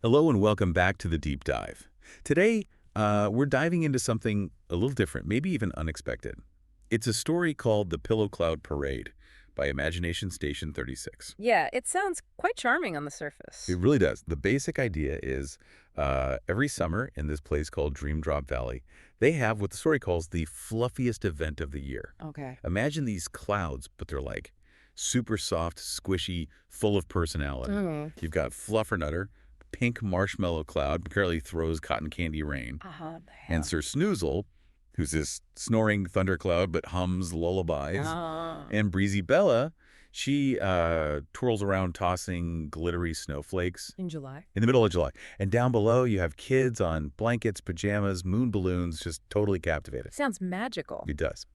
Hello and welcome back to the Deep Dive. Today, we're diving into something a little different, maybe even unexpected. It's a story called The Pillow Cloud Parade by Imagination Station 36. Yeah, it sounds quite charming on the surface. It really does. The basic idea is every summer in this place called Dreamdrop Valley, they have what the story calls the fluffiest event of the year. Okay. Imagine these clouds, but they're like super soft, squishy, full of personality. Mm. You've got Fluffernutter, pink marshmallow cloud, apparently throws cotton candy rain, Uh-huh. and Sir Snoozle, who's this snoring thundercloud but hums lullabies, Ah. and Breezy Bella, she twirls around tossing glittery snowflakes In July. in the middle of July. And down below, you have kids on blankets, pajamas, moon balloons, just totally captivated. Sounds magical. It does.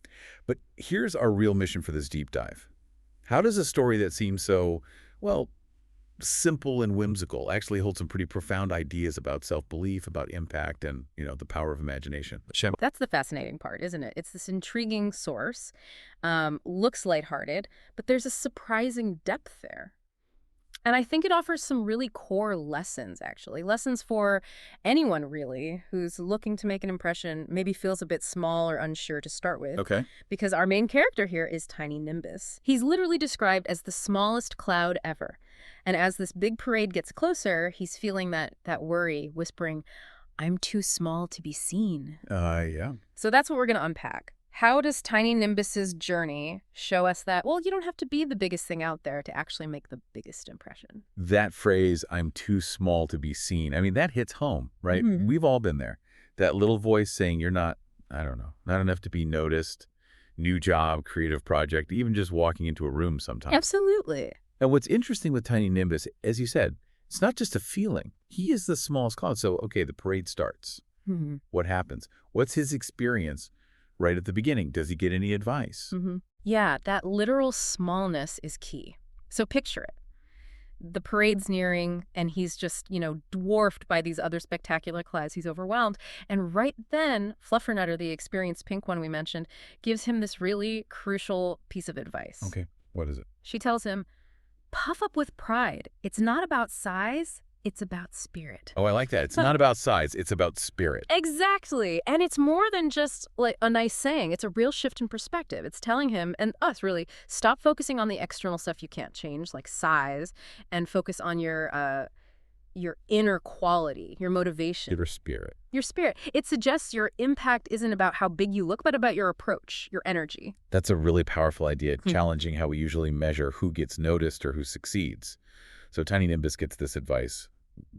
But here's our real mission for this deep dive. How does a story that seems so, well, simple and whimsical actually hold some pretty profound ideas about self-belief, about impact, and, the power of imagination? That's the fascinating part, isn't it? It's this intriguing source, looks lighthearted, but there's a surprising depth there. And I think it offers some really core lessons, actually. Lessons for anyone, really, who's looking to make an impression, maybe feels a bit small or unsure to start with. Okay. Because our main character here is Tiny Nimbus. He's literally described as the smallest cloud ever. And as this big parade gets closer, he's feeling that worry, whispering, "I'm too small to be seen." Yeah. So that's what we're going to unpack. How does Tiny Nimbus's journey show us that, well, you don't have to be the biggest thing out there to actually make the biggest impression? That phrase, "I'm too small to be seen," I mean, that hits home, right? Mhm. We've all been there. That little voice saying you're not, I don't know, not enough to be noticed, new job, creative project, even just walking into a room sometimes. Absolutely. And what's interesting with Tiny Nimbus, as you said, it's not just a feeling. He is the smallest cloud. So, okay, the parade starts. Hmm. What happens? What's his experience right at the beginning? Does he get any advice? Hmm. Yeah, that literal smallness is key. So picture it. The parade's nearing, and he's just, dwarfed by these other spectacular clouds. He's overwhelmed. And right then, Fluffernutter, the experienced pink one we mentioned, gives him this really crucial piece of advice. Okay, what is it? She tells him, puff up with pride. It's not about size, it's about spirit. Oh, I like that. It's not about size. It's about spirit. Exactly. And it's more than just like a nice saying. It's a real shift in perspective. It's telling him, and us really, stop focusing on the external stuff you can't change, like size, and focus on your inner quality, your motivation, Your spirit. your spirit. It suggests your impact isn't about how big you look, but about your approach, your energy. That's a really powerful idea, Hmm. challenging how we usually measure who gets noticed or who succeeds. So Tiny Nimbus gets this advice.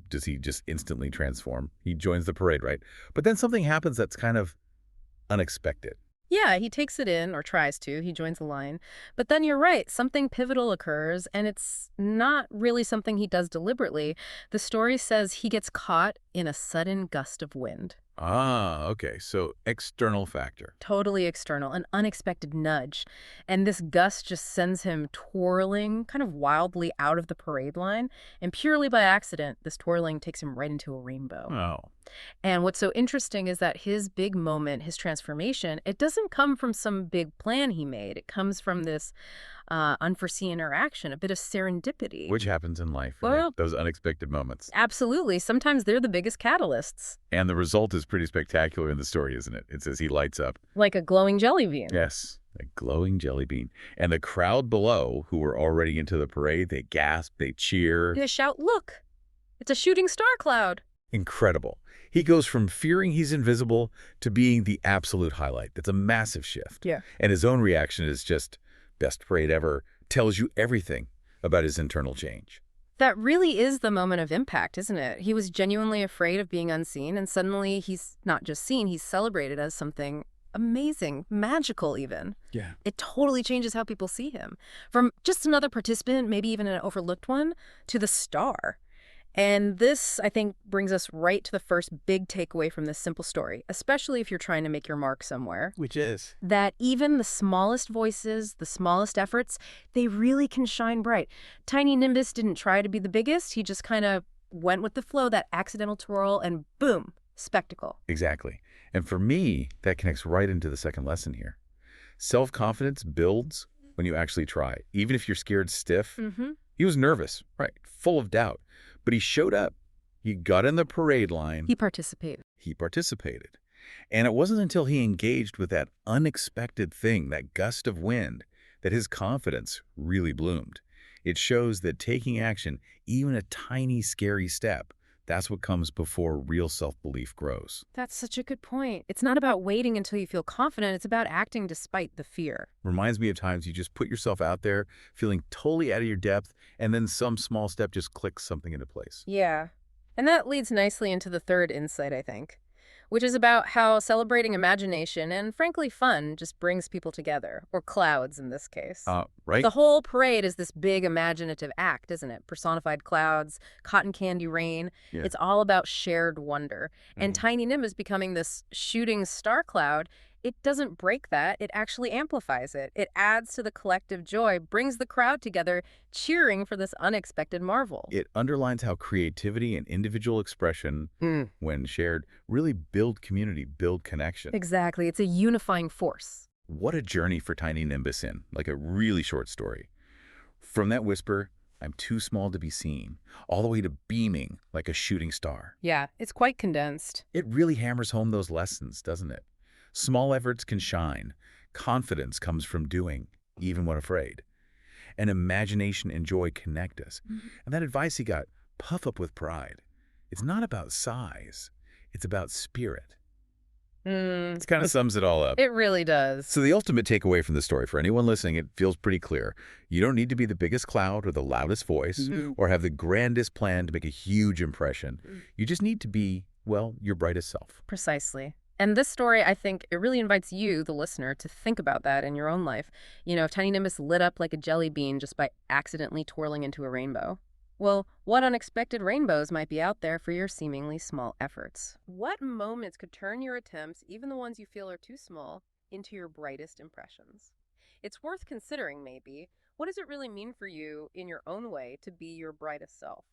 Does he just instantly transform? He joins the parade, right? But then something happens that's kind of unexpected. Yeah, he takes it in, or tries to. He joins the line. But then you're right, something pivotal occurs, and it's not really something he does deliberately. The story says he gets caught in a sudden gust of wind. Ah, okay. So external factor. Totally external, an unexpected nudge. And this gust just sends him twirling kind of wildly out of the parade line. And purely by accident, this twirling takes him right into a rainbow. Oh, And what's so interesting is that his big moment, his transformation, it doesn't come from some big plan he made. It comes from this unforeseen interaction, a bit of serendipity. which happens in life, right? Well, Those unexpected moments. absolutely. Sometimes they're the biggest catalysts, And the result is pretty spectacular in the story, isn't it? It says he lights up. like a glowing jelly bean. Yes, a glowing jelly bean. And the crowd below, who were already into the parade, they gasp, they cheer. They shout, "Look, it's a shooting star cloud." Incredible. He goes from fearing he's invisible to being the absolute highlight. That's a massive shift. Yeah. And his own reaction is just best parade ever, tells you everything about his internal change. That really is the moment of impact, isn't it? He was genuinely afraid of being unseen, and suddenly he's not just seen, he's celebrated as something amazing, magical even. Yeah. It totally changes how people see him. From just another participant, maybe even an overlooked one, to the star. And this, I think, brings us right to the first big takeaway from this simple story, especially if you're trying to make your mark somewhere. Which is? That even the smallest voices, the smallest efforts, they really can shine bright. Tiny Nimbus didn't try to be the biggest. He just kind of went with the flow, that accidental twirl, and boom, spectacle. Exactly. And for me, that connects right into the second lesson here. Self-confidence builds when you actually try. Even if you're scared stiff, Mm-hmm. he was nervous, right, full of doubt. But he showed up. He got in the parade line. He participated. He participated. And it wasn't until he engaged with that unexpected thing, that gust of wind, that his confidence really bloomed. It shows that taking action, even a tiny, scary step, that's what comes before real self-belief grows. That's such a good point. It's not about waiting until you feel confident. It's about acting despite the fear. Reminds me of times you just put yourself out there, feeling totally out of your depth, and then some small step just clicks something into place. Yeah. And that leads nicely into the third insight, I think, which is about how celebrating imagination and, frankly, fun just brings people together, or clouds in this case. Right? The whole parade is this big imaginative act, isn't it? Personified clouds, cotton candy rain. Yeah. It's all about shared wonder. And Mhm. Tiny Nim is becoming this shooting star cloud. It doesn't break that. It actually amplifies it. It adds to the collective joy, brings the crowd together, cheering for this unexpected marvel. It underlines how creativity and individual expression, Mm. when shared, really build community, build connection. Exactly. It's a unifying force. What a journey for Tiny Nimbus in, like a really short story. From that whisper, I'm too small to be seen, all the way to beaming like a shooting star. Yeah, it's quite condensed. It really hammers home those lessons, doesn't it? Small efforts can shine. Confidence comes from doing, even when afraid. And imagination and joy connect us. And that advice he got, puff up with pride. It's not about size. It's about spirit. Mm, It kind of sums it all up. it really does. So the ultimate takeaway from the story, for anyone listening, it feels pretty clear. You don't need to be the biggest cloud or the loudest voice or have the grandest plan to make a huge impression. You just need to be, well, your brightest self. Precisely. And this story, I think, it really invites you, the listener, to think about that in your own life. You know, if Tiny Nimbus lit up like a jelly bean just by accidentally twirling into a rainbow, well, what unexpected rainbows might be out there for your seemingly small efforts? What moments could turn your attempts, even the ones you feel are too small, into your brightest impressions? It's worth considering, maybe. What does it really mean for you in your own way to be your brightest self?